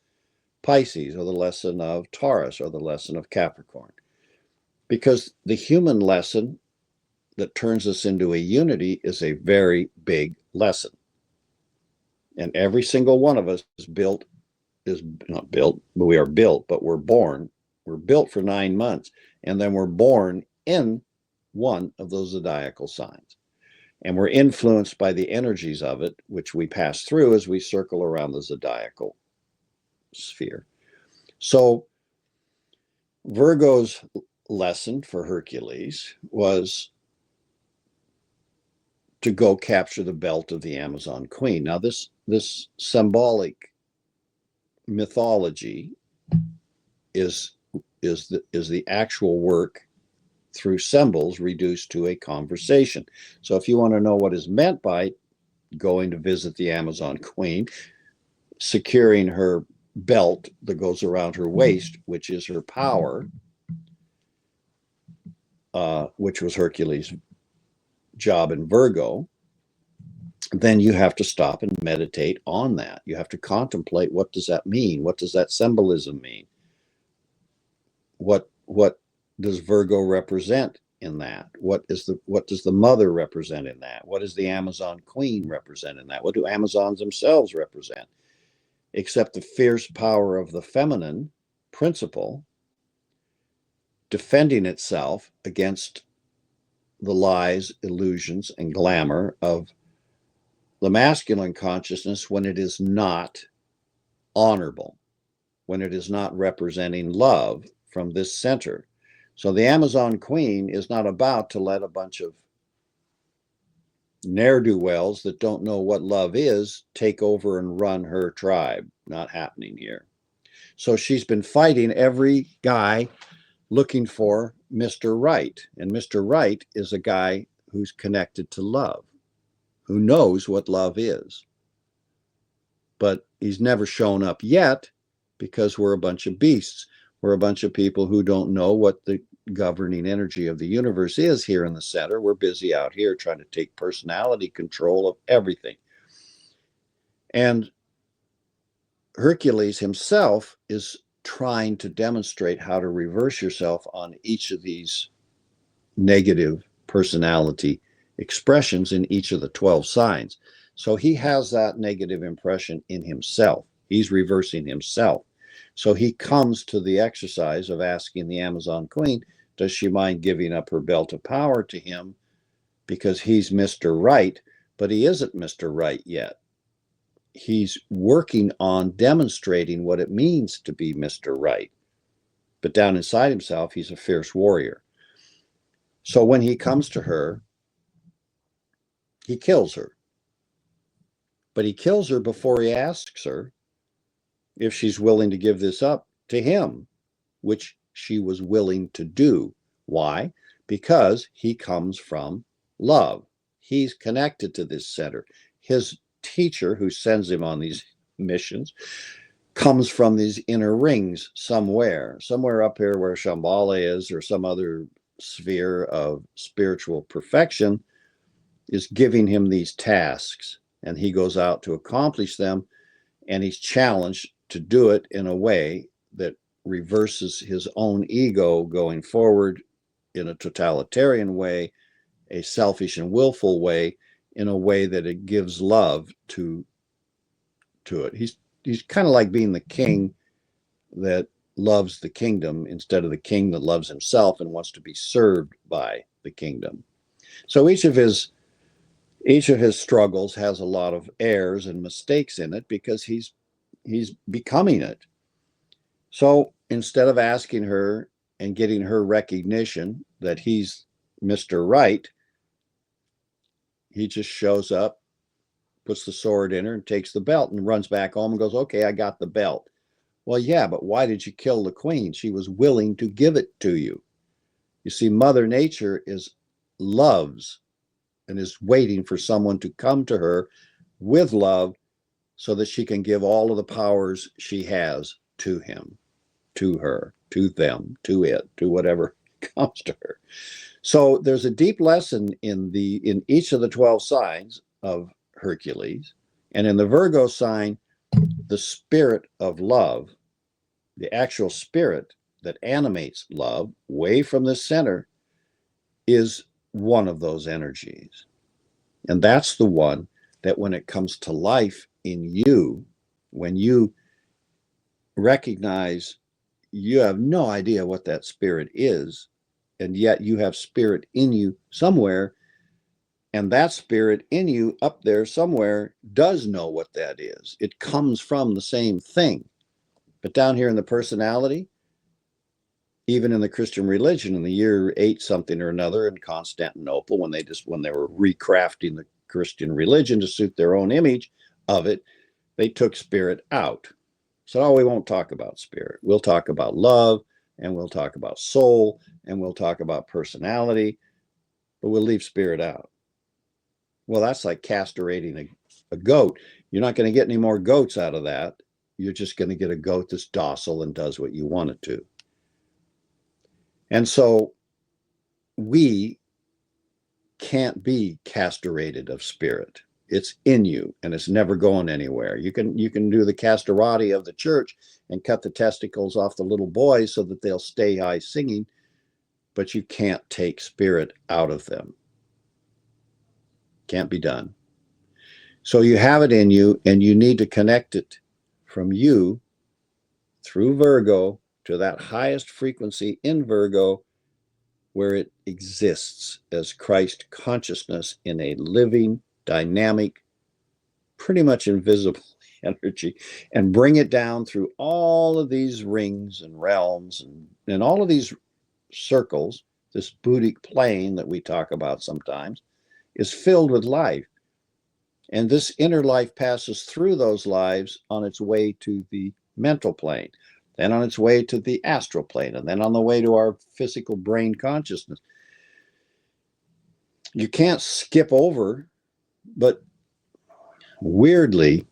Pisces or the lesson of Taurus or the lesson of Capricorn. Because the human lesson that turns us into a unity is a very big lesson. And every single one of us is not built, but we are built, but we're born. We're built for 9 months, and then we're born in one of those zodiacal signs. And we're influenced by the energies of it, which we pass through as we circle around the zodiacal sphere. So Virgo's lesson for Hercules was to go capture the belt of the Amazon queen. Now, this symbolic mythology is the actual work through symbols reduced to a conversation. So if you want to know what is meant by going to visit the Amazon queen, securing her belt that goes around her waist, which is her power, which was Hercules' job in Virgo, then you have to stop and meditate on that. You have to contemplate, what does that mean? What does that symbolism mean? What does Virgo represent in that? What does the mother represent in that? What does the Amazon queen represent in that? What do Amazons themselves represent? Except the fierce power of the feminine principle defending itself against the lies, illusions, and glamour of the masculine consciousness when it is not honorable, when it is not representing love from this center. So the Amazon queen is not about to let a bunch of ne'er-do-wells that don't know what love is take over and run her tribe. Not happening here. So she's been fighting every guy looking for Mr. Right. And Mr. Right is a guy who's connected to love, who knows what love is. But he's never shown up yet because we're a bunch of beasts. We're a bunch of people who don't know what the governing energy of the universe is here in the center. We're busy out here trying to take personality control of everything. And Hercules himself is trying to demonstrate how to reverse yourself on each of these negative personality expressions in each of the 12 signs. So he has that negative impression in himself. He's reversing himself. So he comes to the exercise of asking the Amazon queen, does she mind giving up her belt of power to him because he's Mr. Right, but he isn't Mr. Right yet. He's working on demonstrating what it means to be Mr. Right. But down inside himself, he's a fierce warrior. So when he comes to her, he kills her. But he kills her before he asks her if she's willing to give this up to him, which she was willing to do. Why? Because he comes from love. He's connected to this center. His teacher, who sends him on these missions, comes from these inner rings somewhere up here where Shambhala is, or some other sphere of spiritual perfection, is giving him these tasks, and he goes out to accomplish them, and he's challenged to do it in a way that reverses his own ego going forward in a totalitarian way, a selfish and willful way, in a way that it gives love to it. He's kind of like being the king that loves the kingdom instead of the king that loves himself and wants to be served by the kingdom. So each of his struggles has a lot of errors and mistakes in it because he's becoming it. So instead of asking her and getting her recognition that he's Mr. Right, he just shows up, puts the sword in her and takes the belt and runs back home and goes, okay, I got the belt. Well, yeah, but why did you kill the queen? She was willing to give it to you. You see, Mother Nature loves and is waiting for someone to come to her with love so that she can give all of the powers she has to him, to her, to them, to it, to whatever comes to her. So there's a deep lesson in each of the 12 signs of Hercules. And in the Virgo sign, the spirit of love, the actual spirit that animates love way from the center, is one of those energies. And that's the one that when it comes to life in you, when you recognize you have no idea what that spirit is, and yet you have spirit in you somewhere, and that spirit in you up there somewhere does know what that is. It comes from the same thing. But down here in the personality, even in the Christian religion, in the year 8 something or another in Constantinople, when they were recrafting the Christian religion to suit their own image of it, they took spirit out. So now we won't talk about spirit. We'll talk about love, and we'll talk about soul, and we'll talk about personality, but we'll leave spirit out. Well, that's like castrating a goat. You're not going to get any more goats out of that. You're just going to get a goat that's docile and does what you want it to. And so we can't be castrated of spirit. It's in you, and it's never going anywhere. You can do the castrati of the church and cut the testicles off the little boys so that they'll stay high singing, but you can't take spirit out of them. Can't be done. So you have it in you, and you need to connect it from you through Virgo to that highest frequency in Virgo, where it exists as Christ consciousness in a living, dynamic, pretty much invisible energy, and bring it down through all of these rings and realms and all of these circles. This Buddhic plane that we talk about sometimes is filled with life. And this inner life passes through those lives on its way to the mental plane, then on its way to the astral plane, and then on the way to our physical brain consciousness. You can't skip over, but weirdly,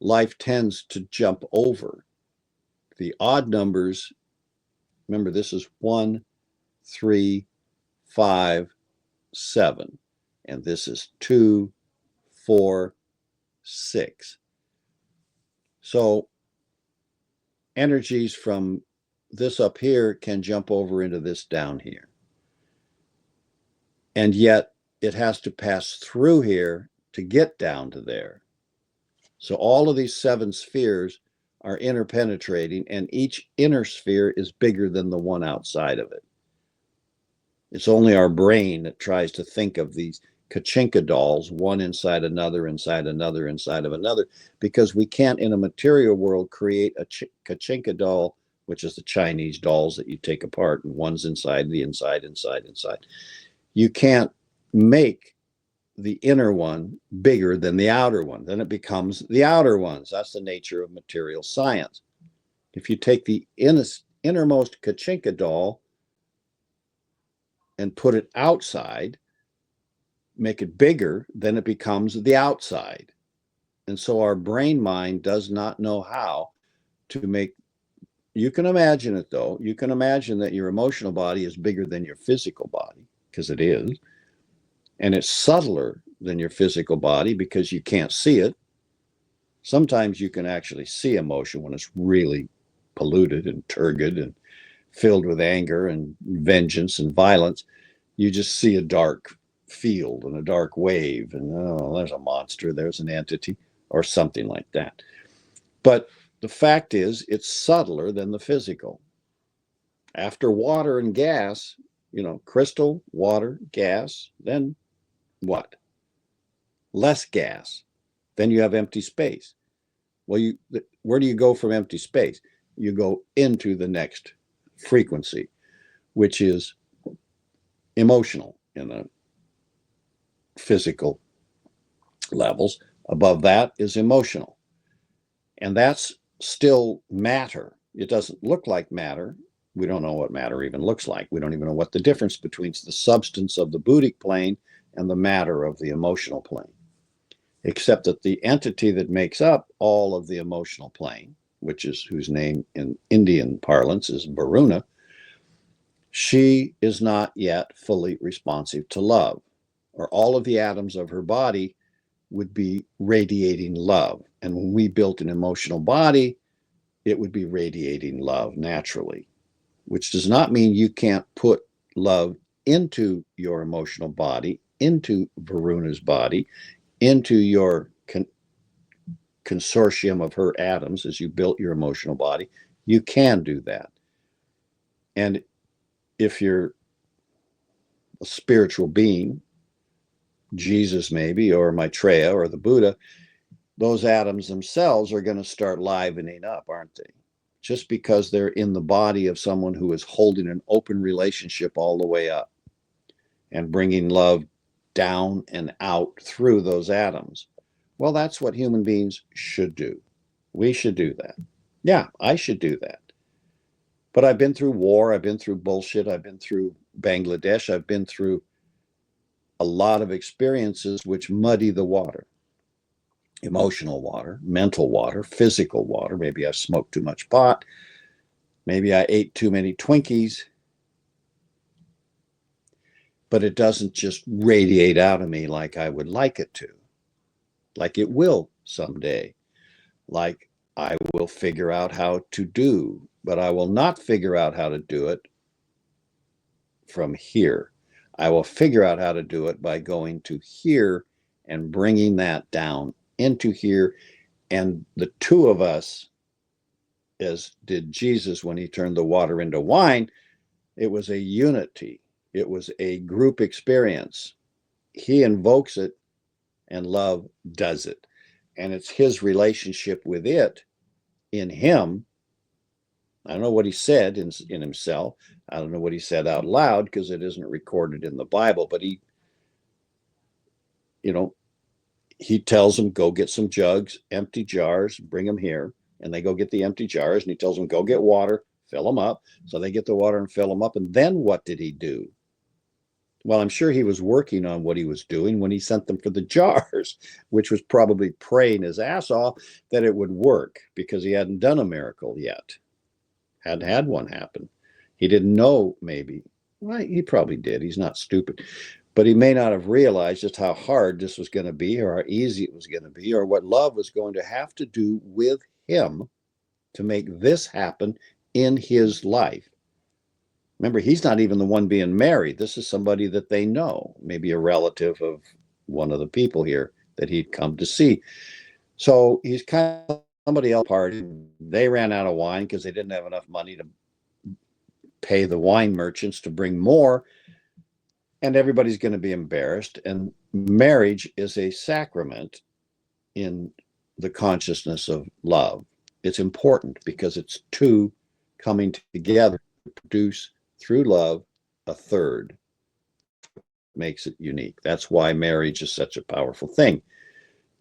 life tends to jump over. The odd numbers, remember, this is 1, 3, 5, 7, and this is 2, 4, 6. So energies from this up here can jump over into this down here. And yet it has to pass through here to get down to there. So all of these 7 spheres are interpenetrating, and each inner sphere is bigger than the one outside of it. It's only our brain that tries to think of these Kachinka dolls, one inside another, inside another, inside of another, because we can't, in a material world, create a Kachinka doll, which is the Chinese dolls that you take apart, and one's inside the inside. You can't make the inner one bigger than the outer one. Then it becomes the outer ones. That's the nature of material science. If you take the innermost Kachinka doll and put it outside, make it bigger, then it becomes the outside. And so our brain mind does not know how to make, you can imagine it though, you can imagine that your emotional body is bigger than your physical body, because it is. And it's subtler than your physical body because you can't see it. Sometimes you can actually see emotion when it's really polluted and turgid and filled with anger and vengeance and violence. You just see a dark field and a dark wave, and oh, there's a monster, there's an entity, or something like that. But the fact is, it's subtler than the physical. After water and gas, crystal, water, gas, then what? Less gas. Then you have empty space. Well, where do you go from empty space? You go into the next frequency, which is emotional in the physical levels. Above that is emotional. And that's still matter. It doesn't look like matter. We don't know what matter even looks like. We don't even know what the difference between the substance of the Buddhic plane and the matter of the emotional plane, except that the entity that makes up all of the emotional plane, whose name in Indian parlance is Varuna, she is not yet fully responsive to love, or all of the atoms of her body would be radiating love. And when we built an emotional body, it would be radiating love naturally, which does not mean you can't put love into your emotional body, into Varuna's body, into your consortium of her atoms as you built your emotional body. You can do that. And if you're a spiritual being, Jesus maybe, or Maitreya, or the Buddha, those atoms themselves are going to start livening up, aren't they? Just because they're in the body of someone who is holding an open relationship all the way up and bringing love down and out through those atoms. Well, that's what human beings should do. We should do that. Yeah, I should do that. But I've been through war. I've been through bullshit. I've been through Bangladesh. I've been through a lot of experiences which muddy the water. Emotional water, mental water, physical water. Maybe I smoked too much pot. Maybe I ate too many Twinkies. But it doesn't just radiate out of me like I would like it to. Like it will someday. Like I will figure out how to do but I will not figure out how to do it from here. I will figure out how to do it by going to here and bringing that down into here. And the two of us, as did Jesus when he turned the water into wine, it was a unity. It was a group experience. He invokes it and love does it. And it's his relationship with it in him. I don't know what he said in himself. I don't know what he said out loud because it isn't recorded in the Bible, but he, he tells them, go get some jugs, empty jars, bring them here. And they go get the empty jars, and he tells them, go get water, fill them up. So they get the water and fill them up. And then what did he do? Well, I'm sure he was working on what he was doing when he sent them for the jars, which was probably praying his ass off that it would work because he hadn't done a miracle yet. Hadn't had one happen. He didn't know, maybe. Well, he probably did. He's not stupid. But he may not have realized just how hard this was going to be, or how easy it was going to be, or what love was going to have to do with him to make this happen in his life. Remember, he's not even the one being married. This is somebody that they know, maybe a relative of one of the people here that he'd come to see. So he's kind of somebody else party. They ran out of wine because they didn't have enough money to pay the wine merchants to bring more. And everybody's going to be embarrassed. And marriage is a sacrament in the consciousness of love. It's important because it's two coming together to produce through love a third. Makes it unique. That's why marriage is such a powerful thing.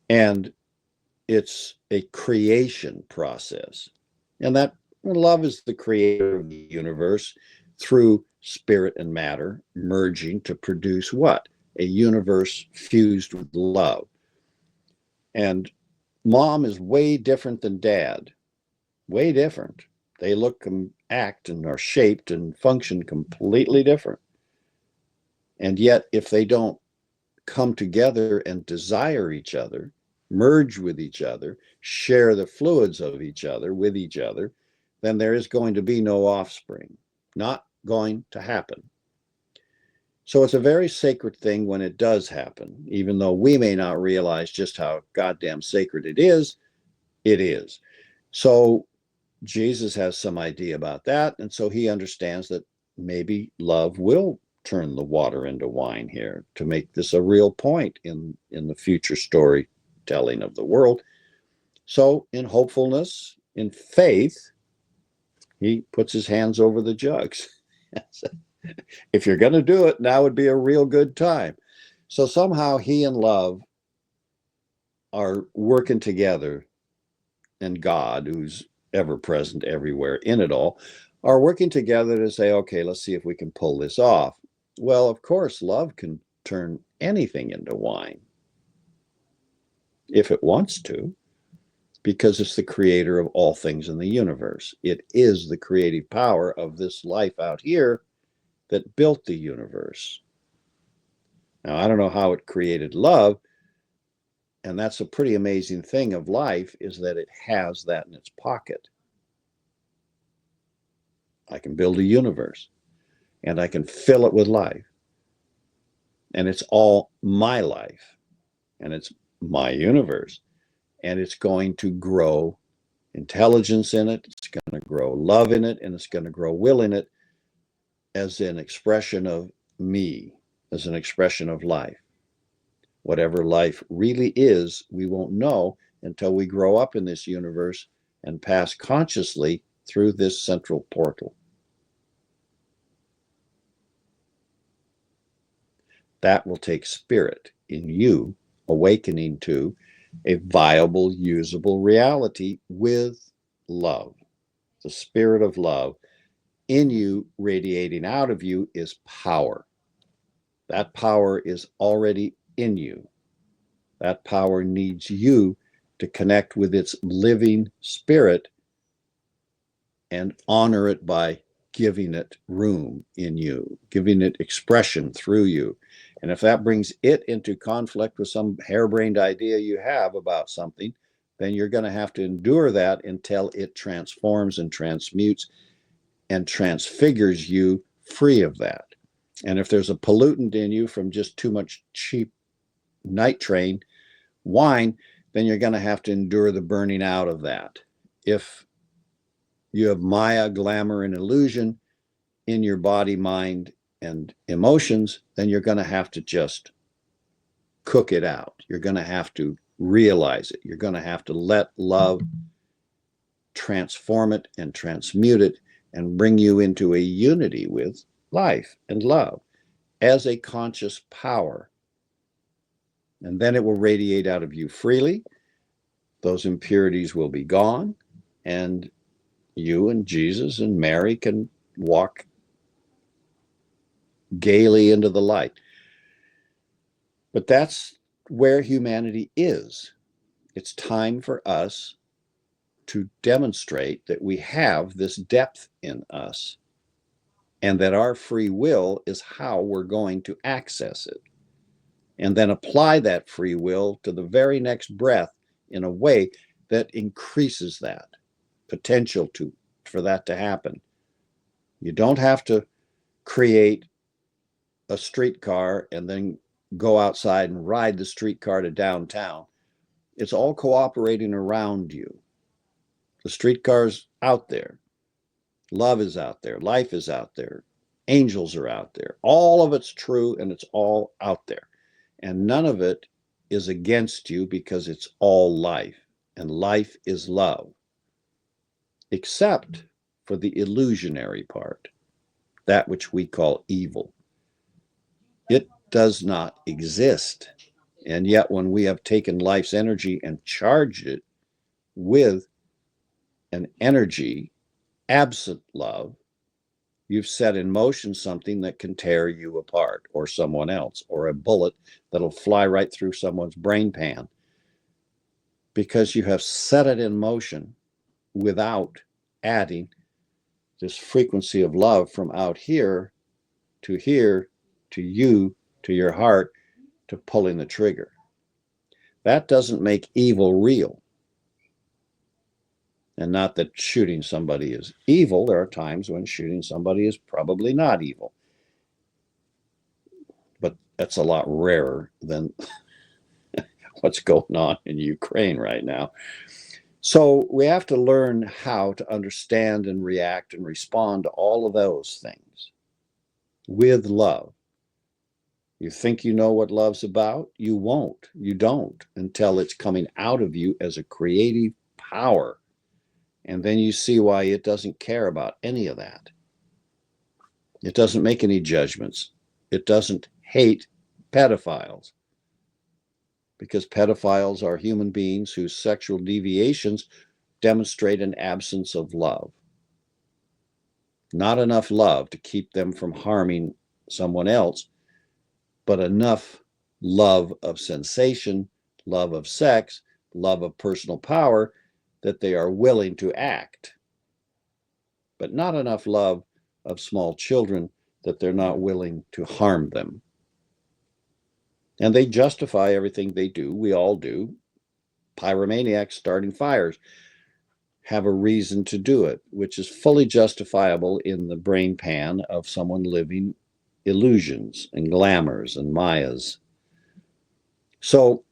And it's a creation process. And that love is the creator of the universe through spirit and matter merging to produce what? A universe fused with love. And mom is way different than dad. Way different. They look and act and are shaped and function completely different. And yet, if they don't come together and desire each other, merge with each other, share the fluids of each other with each other, then there is going to be no offspring. Not going to happen. So it's a very sacred thing when it does happen, even though we may not realize just how goddamn sacred it is. It is. So Jesus has some idea about that. And so he understands that maybe love will turn the water into wine here to make this a real point in the future storytelling of the world. So in hopefulness, in faith, he puts his hands over the jugs. If you're going to do it, now would be a real good time. So somehow he and love are working together, and God, who's ever present everywhere in it all, are working together to say, okay, let's see if we can pull this off. Well, of course, love can turn anything into wine if it wants to, because it's the creator of all things in the universe. It is the creative power of this life out here that built the universe. Now, I don't know how it created love, and that's a pretty amazing thing of life, is that it has that in its pocket. I can build a universe, and I can fill it with life, and it's all my life, and it's my universe, and it's going to grow intelligence in it, it's going to grow love in it, and it's going to grow will in it, as an expression of me, as an expression of life. Whatever life really is, we won't know until we grow up in this universe and pass consciously through this central portal. That will take spirit in you awakening to a viable, usable reality with love. The spirit of love in you, radiating out of you, is power. That power is already in you. That power needs you to connect with its living spirit and honor it by giving it room in you, giving it expression through you. And if that brings it into conflict with some harebrained idea you have about something, then you're going to have to endure that until it transforms and transmutes and transfigures you free of that. And if there's a pollutant in you from just too much cheap night train wine, then you're going to have to endure the burning out of that. If you have Maya, glamour, and illusion in your body, mind, and emotions, then you're going to have to just cook it out. You're going to have to realize it. You're going to have to let love transform it and transmute it and bring you into a unity with life and love as a conscious power. And then it will radiate out of you freely. Those impurities will be gone, and you and Jesus and Mary can walk gaily into the light. But that's where humanity is. It's time for us to demonstrate that we have this depth in us and that our free will is how we're going to access it. And then apply that free will to the very next breath in a way that increases that potential for that to happen. You don't have to create a streetcar and then go outside and ride the streetcar to downtown. It's all cooperating around you. The streetcar's out there. Love is out there. Life is out there. Angels are out there. All of it's true, and it's all out there. And none of it is against you because it's all life. And life is love. Except for the illusionary part, that which we call evil. It does not exist. And yet when we have taken life's energy and charged it with an energy absent love, you've set in motion something that can tear you apart or someone else, or a bullet that'll fly right through someone's brain pan, because you have set it in motion without adding this frequency of love from out here to you, to your heart, to pulling the trigger. That doesn't make evil real. And not that shooting somebody is evil. There are times when shooting somebody is probably not evil. But that's a lot rarer than what's going on in Ukraine right now. So we have to learn how to understand and react and respond to all of those things with love. You think you know what love's about? You won't. You don't until it's coming out of you as a creative power. And then you see why it doesn't care about any of that. It doesn't make any judgments. It doesn't hate pedophiles, because pedophiles are human beings whose sexual deviations demonstrate an absence of love. Not enough love to keep them from harming someone else, but enough love of sensation, love of sex, love of personal power, that they are willing to act, but not enough love of small children that they're not willing to harm them. And they justify everything they do. We all do. Pyromaniacs starting fires have a reason to do it, which is fully justifiable in the brain pan of someone living illusions and glamours and mayas. So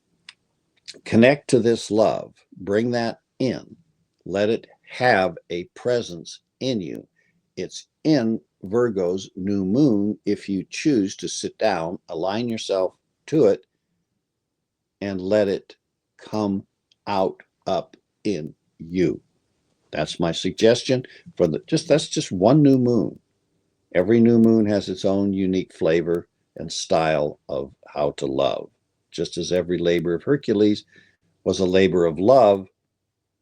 connect to this love, bring that in, let it have a presence in you. It's in Virgo's new moon if you choose to sit down, align yourself to it, and let it come out up in you. That's my suggestion for that's just one new moon. Every new moon has its own unique flavor and style of how to love, just as every labor of Hercules was a labor of love,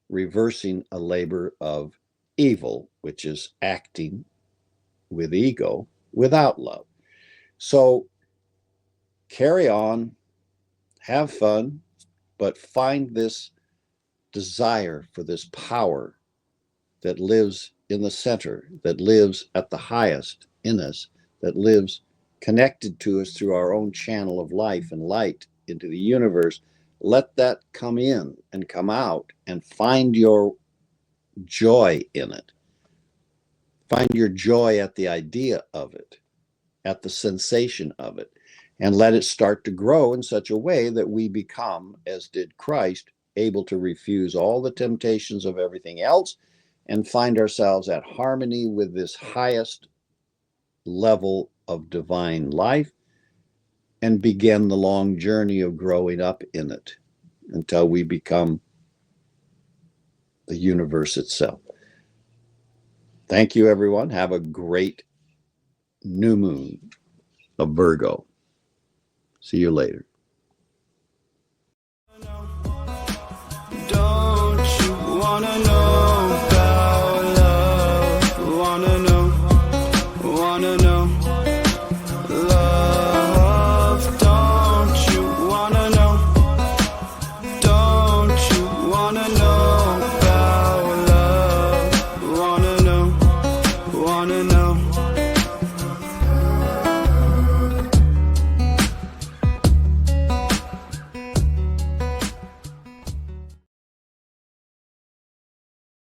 reversing a labor of evil, which is acting with ego without love. So carry on, have fun, but find this desire for this power that lives in the center, that lives at the highest in us, that lives connected to us through our own channel of life and light into the universe, let that come in and come out, and find your joy in it. Find your joy at the idea of it, at the sensation of it, and let it start to grow in such a way that we become, as did Christ, able to refuse all the temptations of everything else and find ourselves at harmony with this highest level of divine life, and begin the long journey of growing up in it until we become the universe itself. Thank you, everyone. Have a great new moon of Virgo. See you later.